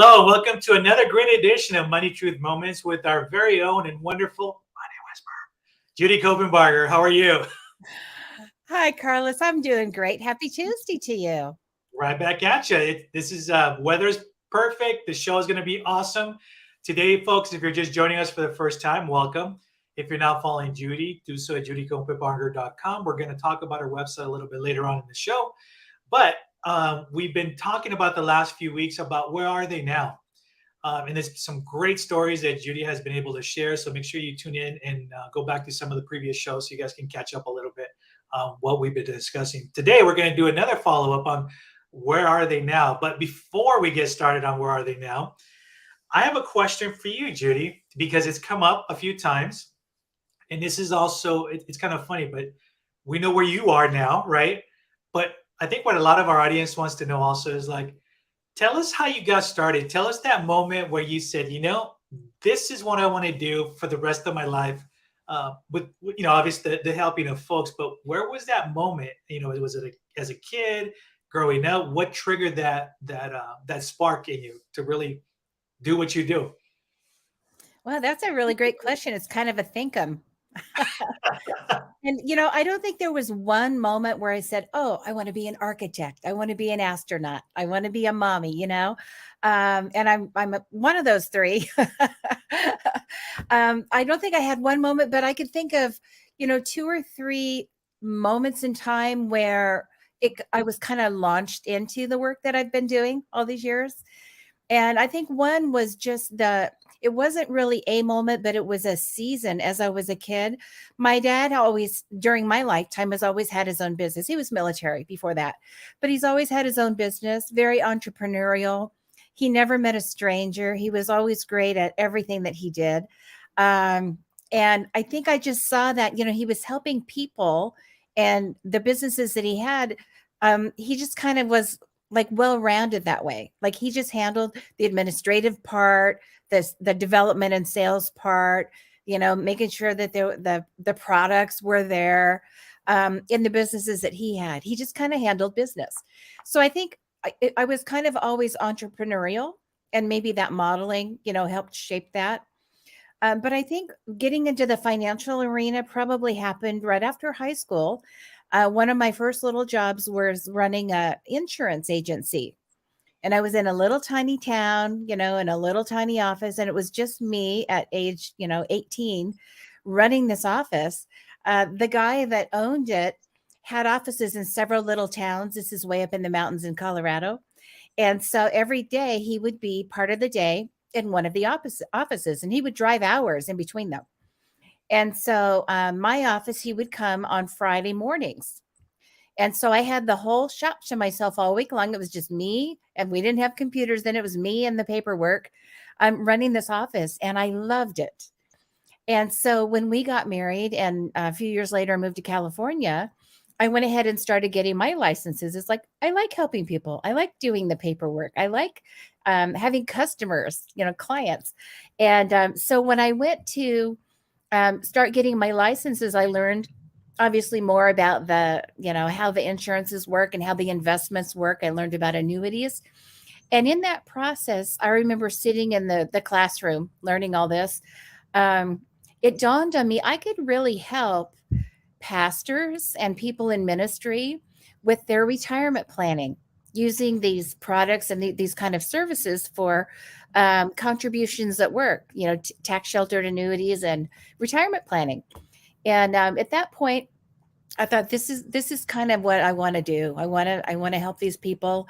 Hello, welcome to another great edition of Money Truth Moments with our very own and wonderful Money Whisperer, Judy Copenbarger. How are you? Hi, Carlos. I'm doing great. Happy Tuesday to you. Right back at you. This is weather's perfect. The show is going to be awesome today, folks. If you're just joining us for the first time, welcome. If you're now following Judy, do so at judycopenbarger.com. We're going to talk about our website a little bit later on in the show, but we've been talking about the last few weeks about where are they now. And there's some great stories that Judy has been able to share. So make sure you tune in and go back to some of the previous shows so you guys can catch up a little bit what we've been discussing. Today, we're going to do another follow up on where are they now. But before we get started on where are they now, I have a question for you, Judy, because it's come up a few times. And this is also, it's kind of funny, but we know where you are now, right? But I think what a lot of our audience wants to know also is like, tell us how you got started. Tell us that moment where you said, this is what I want to do for the rest of my life. With obviously the helping of folks, but where was that moment? Was it as a kid growing up? What triggered that spark in you to really do what you do? Well, that's a really great question. It's kind of a thinkum. And, I don't think there was one moment where I said, oh, I want to be an architect. I want to be an astronaut. I want to be a mommy. And I'm one of those three. I don't think I had one moment, but I could think of, two or three moments in time where I was kind of launched into the work that I've been doing all these years. And I think one was just it wasn't really a moment, but it was a season as I was a kid. My dad always, during my lifetime, has always had his own business. He was military before that, but he's always had his own business, very entrepreneurial. He never met a stranger. He was always great at everything that he did. And I think I just saw that, he was helping people and the businesses that he had. He just kind of was like well-rounded that way. Like he just handled the administrative part, the development and sales part, making sure that the products were there in the businesses that he had. He just kind of handled business. So I think I was kind of always entrepreneurial, and maybe that modeling, helped shape that. But I think getting into the financial arena probably happened right after high school. One of my first little jobs was running a insurance agency. And I was in a little tiny town, in a little tiny office. And it was just me at age, 18 running this office. The guy that owned it had offices in several little towns. This is way up in the mountains in Colorado. And so every day he would be part of the day in one of the offices, and he would drive hours in between them. And so my office, he would come on Friday mornings. And so I had the whole shop to myself all week long. It was just me, and we didn't have computers then. It was me and the paperwork. I'm running this office, and I loved it. And so when we got married and a few years later moved to California, I went ahead and started getting my licenses. It's like, I like helping people. I like doing the paperwork. I like having customers, clients. And so when I went to start getting my licenses, I learned obviously more about how the insurances work and how the investments work. I learned about annuities. And in that process, I remember sitting in the classroom learning all this. It dawned on me I could really help pastors and people in ministry with their retirement planning using these products and these kind of services for contributions at work, tax sheltered annuities and retirement planning. And at that point, I thought this is kind of what I want to do. I want to help these people.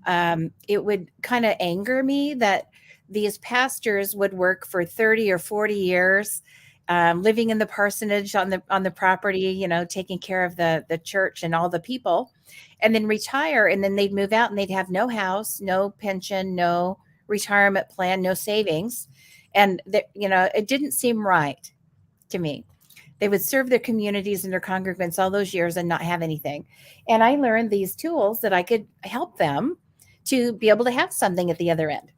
It would kind of anger me that these pastors would work for 30 or 40 years, living in the parsonage on the property, taking care of the church and all the people, and then retire, and then they'd move out and they'd have no house, no pension, no retirement plan, no savings, and it didn't seem right to me. They would serve their communities and their congregants all those years and not have anything. And I learned these tools that I could help them to be able to have something at the other end.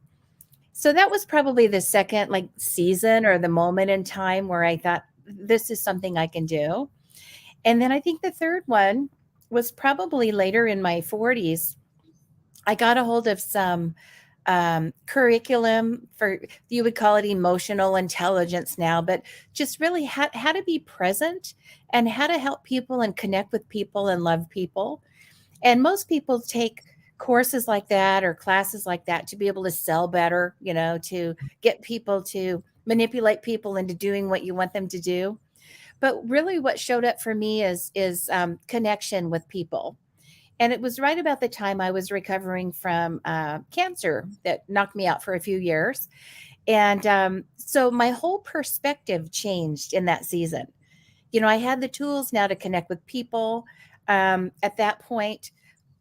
So that was probably the second season or the moment in time where I thought this is something I can do. And then I think the third one was probably later in my 40s. I got a hold of some curriculum for, you would call it emotional intelligence now, but just really how to be present and how to help people and connect with people and love people. And most people take courses like that or classes like that to be able to sell better, to get people to manipulate people into doing what you want them to do. But really what showed up for me is connection with people. And it was right about the time I was recovering from cancer that knocked me out for a few years. And so my whole perspective changed in that season. I had the tools now to connect with people. At that point,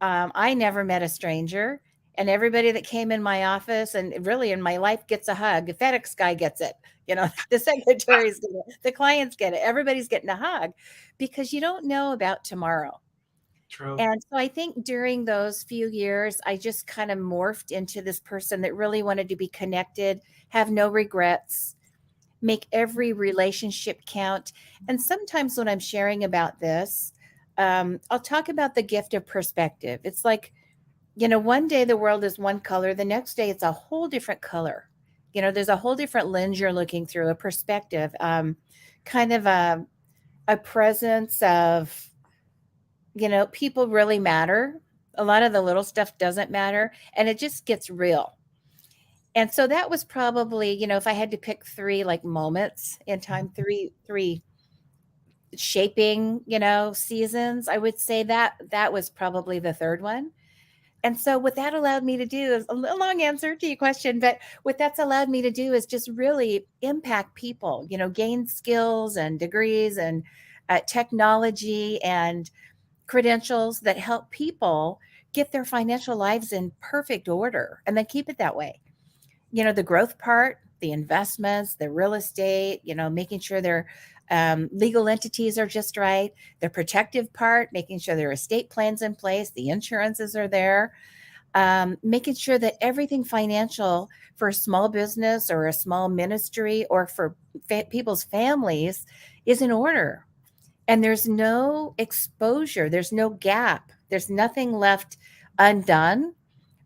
I never met a stranger. And everybody that came in my office and really in my life gets a hug. The FedEx guy gets it. The secretaries get it. The clients get it. Everybody's getting a hug because you don't know about tomorrow. True. And so I think during those few years, I just kind of morphed into this person that really wanted to be connected, have no regrets, make every relationship count. And sometimes when I'm sharing about this, I'll talk about the gift of perspective. It's like, one day the world is one color, the next day it's a whole different color. There's a whole different lens you're looking through, a perspective, kind of a presence of, people really matter. A lot of the little stuff doesn't matter, and it just gets real. And so that was probably, if I had to pick three like moments in time, three shaping, seasons, I would say that was probably the third one. And so what that allowed me to do is a little long answer to your question, but what that's allowed me to do is just really impact people, gain skills and degrees and technology and credentials that help people get their financial lives in perfect order and then keep it that way. The growth part, the investments, the real estate, making sure their legal entities are just right, the protective part, making sure their estate plans in place, the insurances are there, making sure that everything financial for a small business or a small ministry or for people's families is in order. And there's no exposure, there's no gap, there's nothing left undone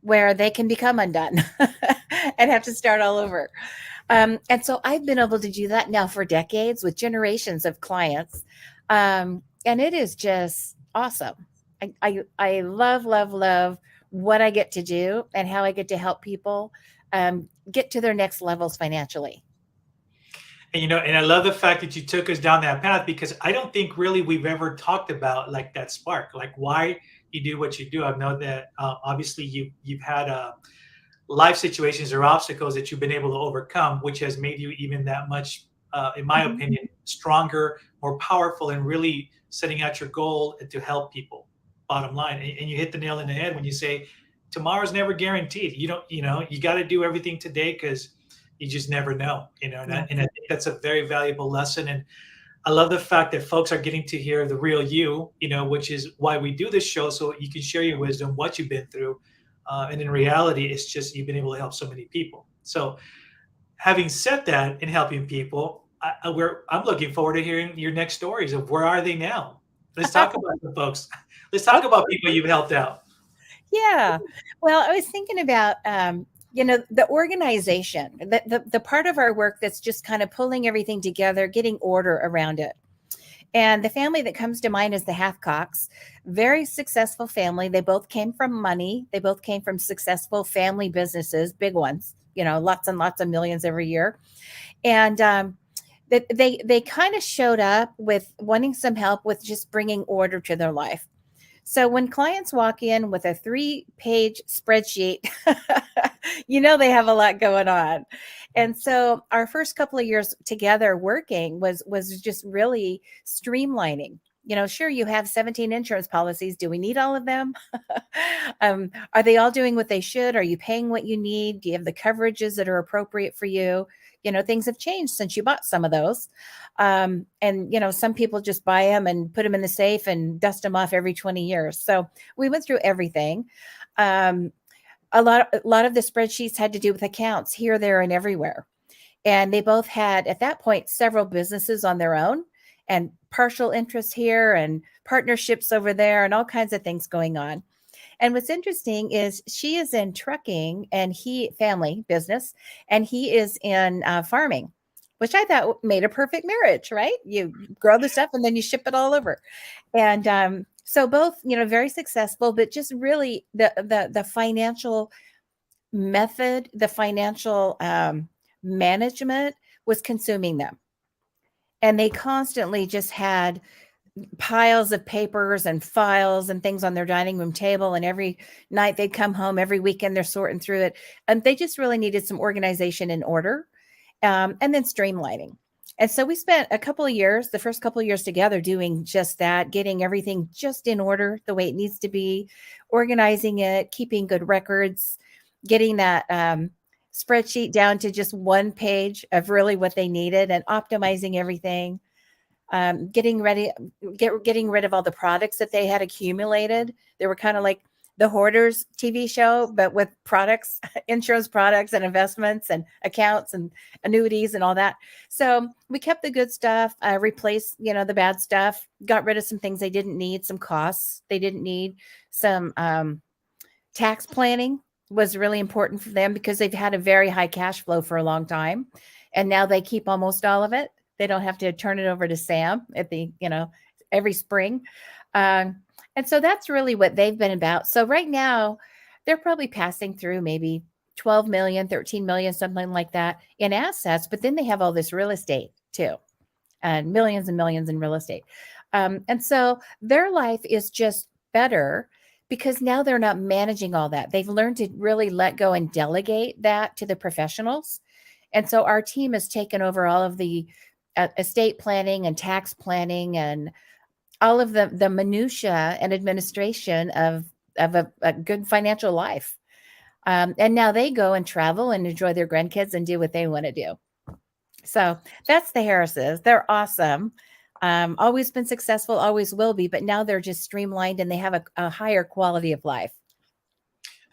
where they can become undone and have to start all over. And so I've been able to do that now for decades with generations of clients. And it is just awesome. I love, love, love what I get to do and how I get to help people get to their next levels financially. And I love the fact that you took us down that path because I don't think really we've ever talked about like that spark, like why you do what you do. I know that obviously you've had life situations or obstacles that you've been able to overcome, which has made you even that much, in my Mhm. opinion, stronger, more powerful, and really setting out your goal to help people. Bottom line, and you hit the nail in the head when you say tomorrow's never guaranteed. You got to do everything today because you just never know. And I think that's a very valuable lesson. And I love the fact that folks are getting to hear the real you, which is why we do this show, so you can share your wisdom, what you've been through. And in reality, it's just you've been able to help so many people. So, having said that, in helping people, I'm looking forward to hearing your next stories of where are they now. Let's talk about the folks. Let's talk about people you've helped out. Yeah. Well, I was thinking about, the organization, the part of our work that's just kind of pulling everything together, getting order around it. And the family that comes to mind is the Halfcocks, very successful family. They both came from money. They both came from successful family businesses, big ones, lots and lots of millions every year. And they kind of showed up with wanting some help with just bringing order to their life. So when clients walk in with a 3-page spreadsheet, they have a lot going on. And so our first couple of years together working was just really streamlining. Sure, you have 17 insurance policies. Do we need all of them? Are they all doing what they should? Are you paying what you need? Do you have the coverages that are appropriate for you? Things have changed since you bought some of those. And some people just buy them and put them in the safe and dust them off every 20 years. So we went through everything. A lot of the spreadsheets had to do with accounts here, there, and everywhere. And they both had, at that point, several businesses on their own and partial interests here and partnerships over there and all kinds of things going on. And what's interesting is she is in trucking and he family business, and he is in farming, which I thought made a perfect marriage, right? You grow the stuff and then you ship it all over. And so both, very successful, but just really the financial method, the financial management was consuming them. And they constantly just had piles of papers and files and things on their dining room table. And every night they'd come home, every weekend they're sorting through it. And they just really needed some organization and order, and then streamlining. And so we spent a couple of years, the first couple of years together, doing just that, getting everything just in order the way it needs to be, organizing it, keeping good records, getting that spreadsheet down to just one page of really what they needed, and optimizing everything. Getting rid of all the products that they had accumulated. They were kind of like the Hoarders TV show, but with products, insurance products and investments and accounts and annuities and all that. So we kept the good stuff, replaced, the bad stuff, got rid of some things they didn't need, some costs they didn't need, some tax planning was really important for them because they've had a very high cash flow for a long time. And now they keep almost all of it. They don't have to turn it over to Sam at the, every spring. And so that's really what they've been about. So right now they're probably passing through maybe 12 million, 13 million, something like that in assets. But then they have all this real estate too, and millions in real estate. And so their life is just better because now they're not managing all that. They've learned to really let go and delegate that to the professionals. And so our team has taken over all of the estate planning and tax planning and all of the minutia and administration of a good financial life. And now they go and travel and enjoy their grandkids and do what they want to do. So that's the Harrises. They're awesome. Always been successful, always will be, but now they're just streamlined and they have a higher quality of life.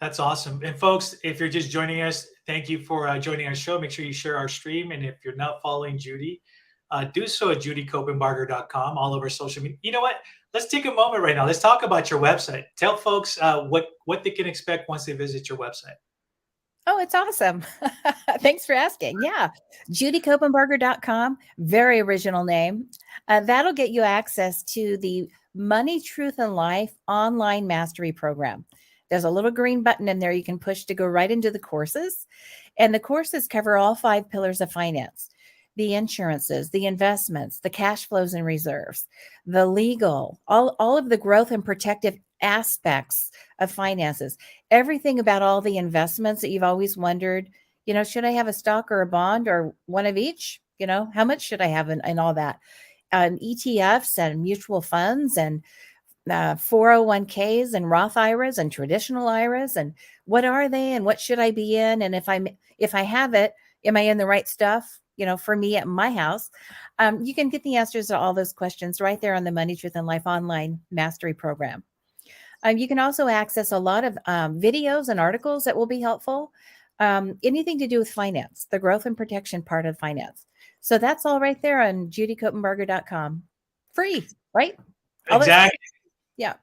That's awesome. And folks, if you're just joining us, thank you for joining our show. Make sure you share our stream. And if you're not following Judy, do so at judycopenbarger.com, all over social media. You know what? Let's take a moment right now. Let's talk about your website. Tell folks what they can expect once they visit your website. Oh, it's awesome. Thanks for asking. Yeah. judycopenbarger.com. Very original name. That'll get you access to the Money, Truth, and Life online mastery program. There's a little green button in there you can push to go right into the courses. And the courses cover all 5 pillars of finance: the insurances, the investments, the cash flows and reserves, the legal, all of the growth and protective aspects of finances, everything about all the investments that you've always wondered, should I have a stock or a bond or one of each? How much should I have in all that? ETFs and mutual funds and 401ks and Roth IRAs and traditional IRAs, and what are they and what should I be in? And if I have it, am I in the right stuff? For me at my house, you can get the answers to all those questions right there on the Money, Truth, and Life online mastery program. You can also access a lot of videos and articles that will be helpful. Anything to do with finance, the growth and protection part of finance. So that's all right there on judycopenbarger.com. Free, right? Exactly. Yeah.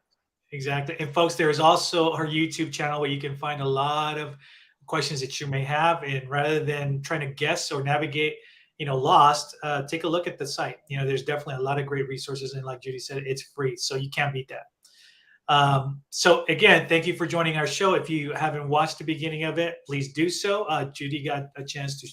Exactly. And folks, there is also her YouTube channel where you can find a lot of questions that you may have. And rather than trying to guess or navigate, lost, take a look at the site. There's definitely a lot of great resources. And like Judy said, it's free. So you can't beat that. So again, thank you for joining our show. If you haven't watched the beginning of it, please do so. Judy got a chance to,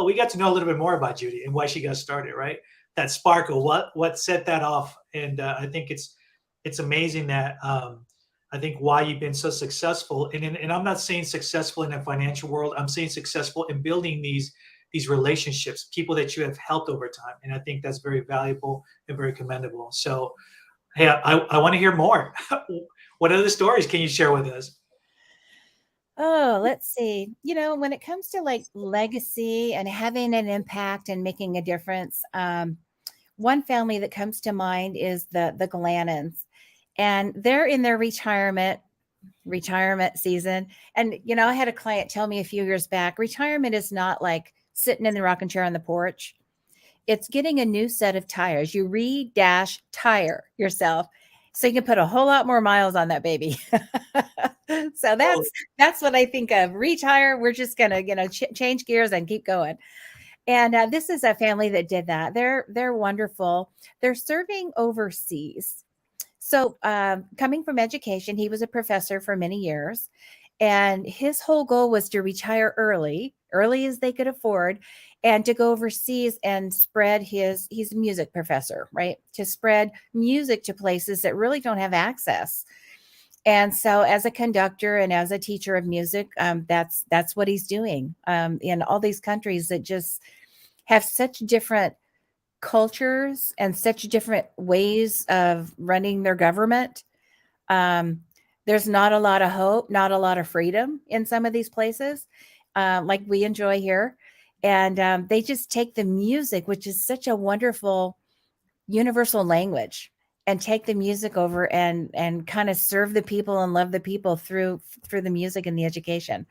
we got to know a little bit more about Judy and why she got started, right? That sparkle, what set that off. And I think it's amazing that I think why you've been so successful. And I'm not saying successful in the financial world. I'm saying successful in building these relationships, people that you have helped over time. And I think that's very valuable and very commendable. So, hey, I want to hear more. What other stories can you share with us? Oh, let's see. When it comes to like legacy and having an impact and making a difference, one family that comes to mind is the Glannons, and they're in their retirement season. And I had a client tell me a few years back, retirement is not like sitting in the rocking chair on the porch. It's getting a new set of tires. You re-tire yourself so you can put a whole lot more miles on that baby. So Oh, that's what I think of. Retire. We're just gonna, change gears and keep going. And this is a family that did that. They're wonderful. They're serving overseas. So, coming from education, he was a professor for many years, and his whole goal was to retire early as they could afford, and to go overseas and spread he's a music professor, right? To spread music to places that really don't have access. And so, as a conductor and as a teacher of music, that's what he's doing in all these countries that just have such different cultures and such different ways of running their government. Um, there's not a lot of hope, not a lot of freedom in some of these places, like we enjoy here. And they just take the music, which is such a wonderful universal language, and take the music over and kind of serve the people and love the people through the music and the education.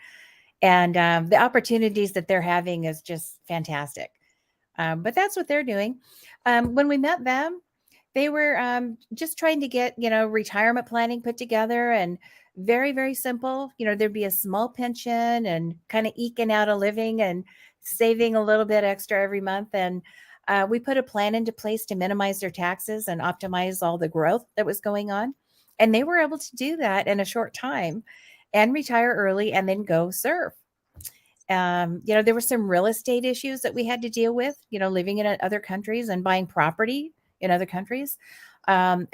And the opportunities that they're having is just fantastic. But that's what they're doing. When we met them, they were just trying to get, retirement planning put together, and very, very simple. There'd be a small pension and kind of eking out a living and saving a little bit extra every month. And we put a plan into place to minimize their taxes and optimize all the growth that was going on. And they were able to do that in a short time and retire early and then go serve. There were some real estate issues that we had to deal with, living in other countries and buying property in other countries. And,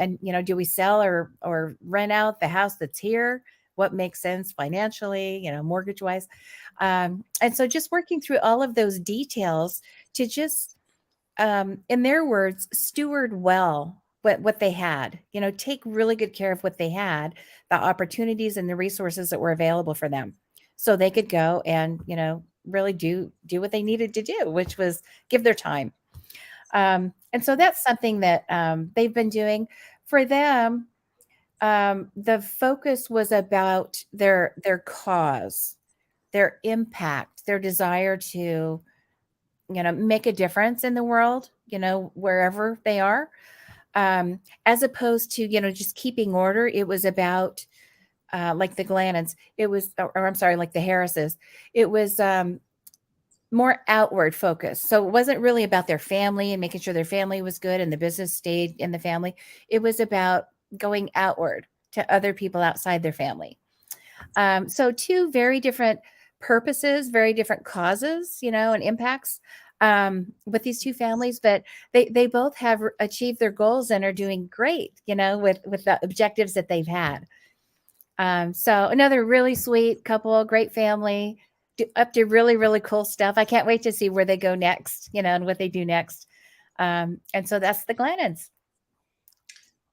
do we sell or rent out the house that's here? What makes sense financially, mortgage wise? And so just working through all of those details to just, in their words, steward well what they had, take really good care of what they had, the opportunities and the resources that were available for them, so they could go and, really do what they needed to do, which was give their time. And so that's something that they've been doing for them. The focus was about their cause, their impact, their desire to, make a difference in the world, wherever they are, as opposed to, just keeping order. It was about, like the Glannons, it was, or I'm sorry, like the Harrises, it was more outward focus. So it wasn't really about their family and making sure their family was good and the business stayed in the family. It was about going outward to other people outside their family. So two very different purposes, very different causes, and impacts with these two families, but they both have achieved their goals and are doing great, with the objectives that they've had. So another really sweet couple, great family, up to really, really cool stuff. I can't wait to see where they go next, and what they do next. And so that's the Glennons.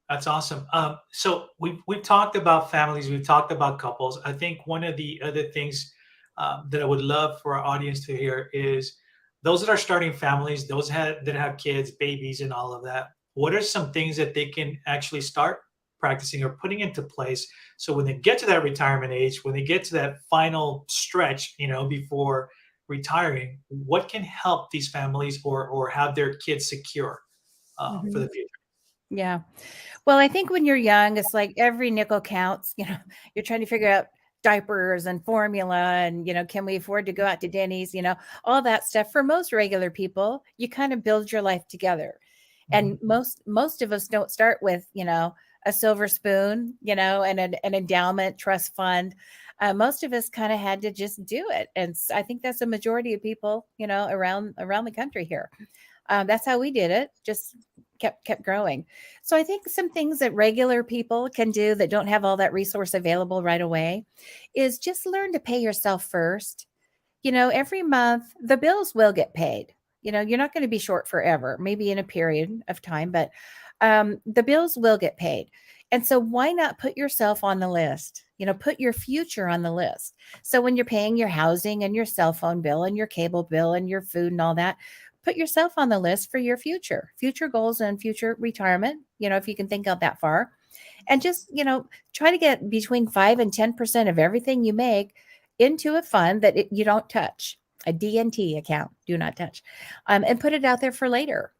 that's awesome. So we've talked about families, we've talked about couples. I think one of the other things that I would love for our audience to hear is those that are starting families, that have kids, babies, and all of that. What are some things that they can actually start practicing or putting into place so when they get to that retirement age, when they get to that final stretch, before retiring, what can help these families or have their kids secure for Mhm. the future? Yeah. Well, I think when you're young, it's like every nickel counts. You're trying to figure out diapers and formula and, can we afford to go out to Denny's, all that stuff. For most regular people, you kind of build your life together. Mhm. And most of us don't start with, a silver spoon, and an endowment trust fund. Most of us kind of had to just do it. And I think that's a majority of people, around the country here. That's how we did it. Just kept growing. So I think some things that regular people can do that don't have all that resource available right away is just learn to pay yourself first. Every month the bills will get paid. You're not going to be short forever, maybe in a period of time, but the bills will get paid. And so why not put yourself on the list? Put your future on the list. So when you're paying your housing and your cell phone bill and your cable bill and your food and all that, put yourself on the list for your future goals and future retirement, if you can think out that far. And just, try to get between 5 and 10% of everything you make into a fund that you don't touch, a DNT account, do not touch, and put it out there for later.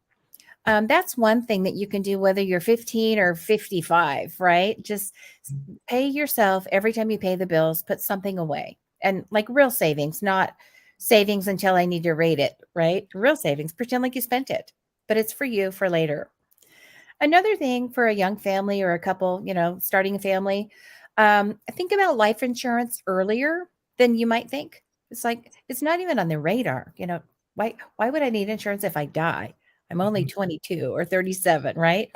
That's one thing that you can do, whether you're 15 or 55, right? Just pay yourself every time you pay the bills, put something away, and like real savings, not savings until I need to rate it, right? Real savings, pretend like you spent it, but it's for you for later. Another thing for a young family or a couple, starting a family, think about life insurance earlier than you might think. It's like it's not even on the radar. Why would I need insurance if I die? I'm only Mhm. 22 or 37, right?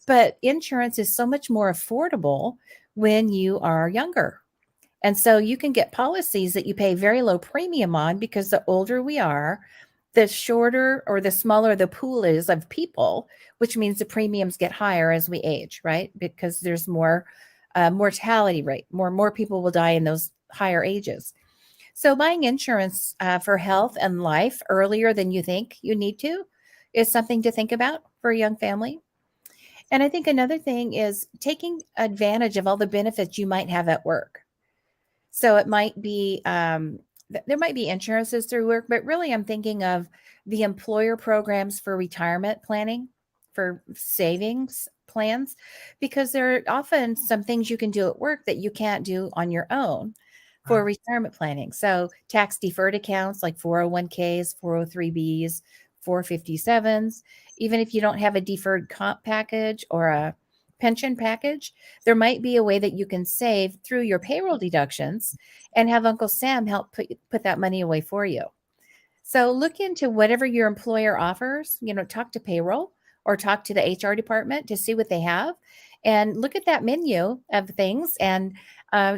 But insurance is so much more affordable when you are younger. And so you can get policies that you pay very low premium on, because the older we are, the shorter or the smaller the pool is of people, which means the premiums get higher as we age, right? Because there's more mortality rate, more people will die in those higher ages. So buying insurance for health and life earlier than you think you need to is something to think about for a young family. And I think another thing is taking advantage of all the benefits you might have at work. So it might be there might be insurances through work, but really I'm thinking of the employer programs for retirement planning, for savings plans, because there are often some things you can do at work that you can't do on your own for Right. retirement planning. So tax deferred accounts like 401ks, 403bs, 457s, even if you don't have a deferred comp package or a pension package, there might be a way that you can save through your payroll deductions and have Uncle Sam help put that money away for you. So look into whatever your employer offers, talk to payroll or talk to the HR department to see what they have, and look at that menu of things and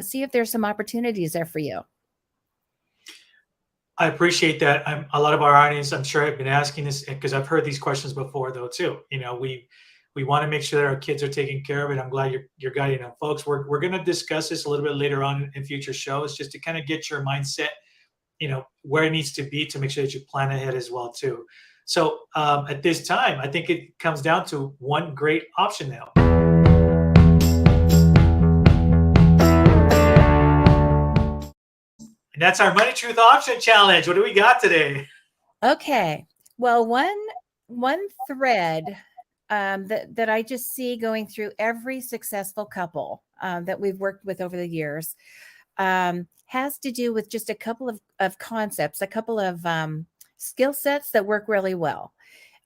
see if there's some opportunities there for you. I appreciate that. A lot of our audience, I'm sure, have been asking this because I've heard these questions before, though, too. We want to make sure that our kids are taken care of, and I'm glad you're guiding them, folks. We're going to discuss this a little bit later on in future shows, just to kind of get your mindset, where it needs to be to make sure that you plan ahead as well, too. So at this time, I think it comes down to one great option now. And that's our Money Truth Option Challenge. What do we got today? Okay. Well, one thread that I just see going through every successful couple that we've worked with over the years has to do with just a couple of concepts, a couple of skill sets that work really well.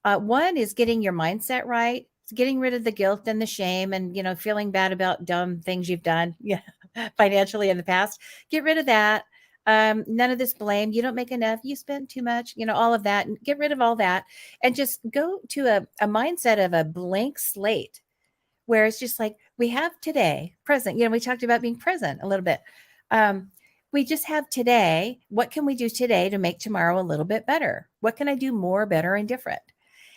One is getting your mindset right, getting rid of the guilt and the shame, and feeling bad about dumb things you've done, yeah, financially in the past. Get rid of that. None of this blame. You don't make enough. You spent too much. All of that. And get rid of all that, and just go to a mindset of a blank slate, where it's just like we have today, present. We talked about being present a little bit. We just have today. What can we do today to make tomorrow a little bit better? What can I do more, better, and different?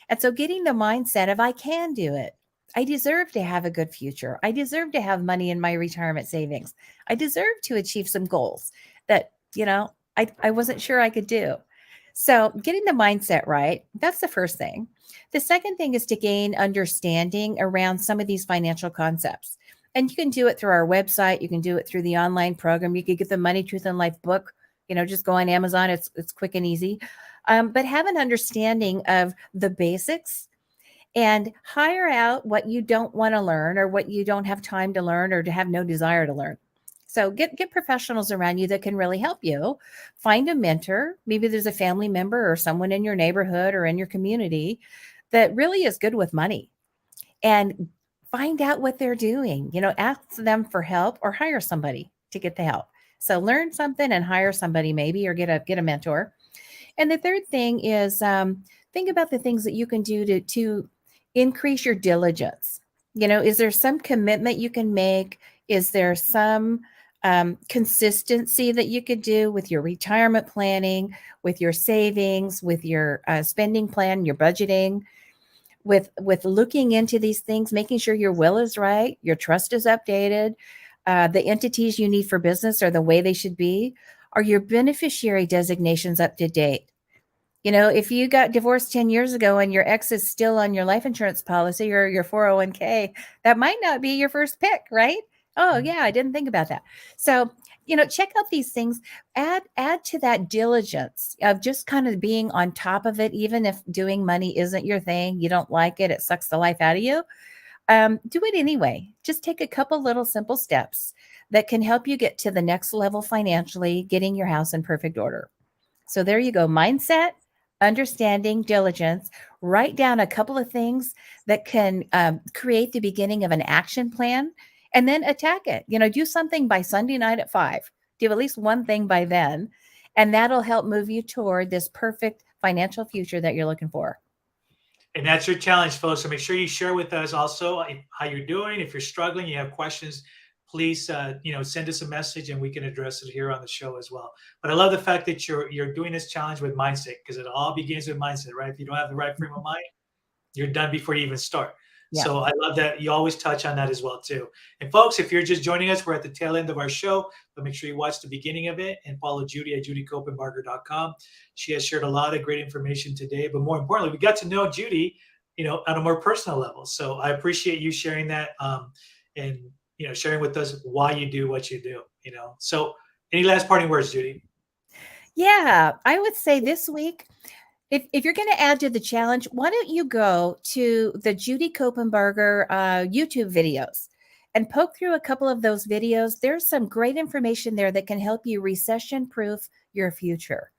And so getting the mindset of I can do it. I deserve to have a good future. I deserve to have money in my retirement savings. I deserve to achieve some goals that, I wasn't sure I could do. So getting the mindset right, that's the first thing. The second thing is to gain understanding around some of these financial concepts. And you can do it through our website. You can do it through the online program. You could get the Money, Truth, and Life book. Just go on Amazon. It's quick and easy. But have an understanding of the basics and hire out what you don't want to learn or what you don't have time to learn or to have no desire to learn. So get professionals around you that can really help you. Find a mentor. Maybe there's a family member or someone in your neighborhood or in your community that really is good with money, and find out what they're doing. Ask them for help or hire somebody to get the help. So learn something and hire somebody maybe, or get a mentor. And the third thing is think about the things that you can do to increase your diligence. Is there some commitment you can make? Is there some consistency that you could do with your retirement planning, with your savings, with your spending plan, your budgeting, with looking into these things, making sure your will is right, your trust is updated, the entities you need for business are the way they should be, are your beneficiary designations up to date? If you got divorced 10 years ago and your ex is still on your life insurance policy or your 401k, that might not be your first pick, right? Oh yeah, I didn't think about that. So, check out these things. Add to that diligence of just kind of being on top of it, even if doing money isn't your thing, you don't like it, it sucks the life out of you. Do it anyway. Just take a couple little simple steps that can help you get to the next level financially, getting your house in perfect order. So there you go. Mindset, understanding, diligence. Write down a couple of things that can create the beginning of an action plan and then attack it. Do something by Sunday night at 5. Do at least one thing by then. And that'll help move you toward this perfect financial future that you're looking for. And that's your challenge, folks. So make sure you share with us also how you're doing. If you're struggling, you have questions, please, send us a message and we can address it here on the show as well. But I love the fact that you're doing this challenge with mindset, because it all begins with mindset, right? If you don't have the right frame of mind, you're done before you even start. Yeah. So I love that you always touch on that as well too. And folks, if you're just joining us, we're at the tail end of our show, but make sure you watch the beginning of it and follow Judy at judycopenbarger.com. She has shared a lot of great information today, but more importantly, we got to know Judy, on a more personal level. So I appreciate you sharing that, and sharing with us why you do what you do. So any last parting words, Judy? Yeah, I would say this week, if you're going to add to the challenge, why don't you go to the Judy Copenbarger YouTube videos and poke through a couple of those videos? There's some great information there that can help you recession-proof your future.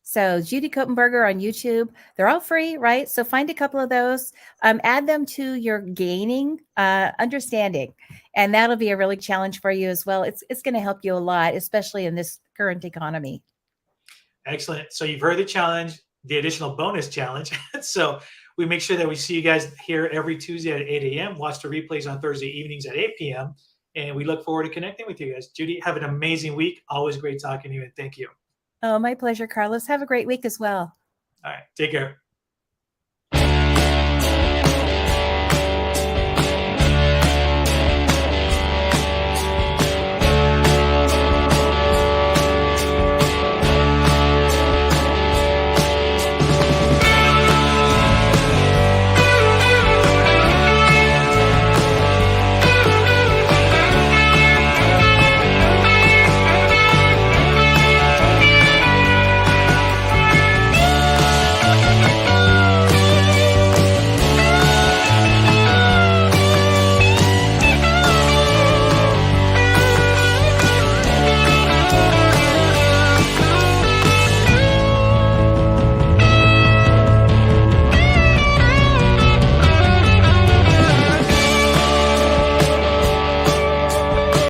So Judy Copenbarger on YouTube, they're all free, right? So find a couple of those, add them to your gaining understanding, and that'll be a really challenge for you as well. It's going to help you a lot, especially in this current economy. Excellent. So you've heard the challenge, the additional bonus challenge. So we make sure that we see you guys here every Tuesday at 8 a.m. Watch the replays on Thursday evenings at 8 p.m. And we look forward to connecting with you guys. Judy, have an amazing week. Always great talking to you, and thank you. Oh, my pleasure, Carlos. Have a great week as well. All right. Take care.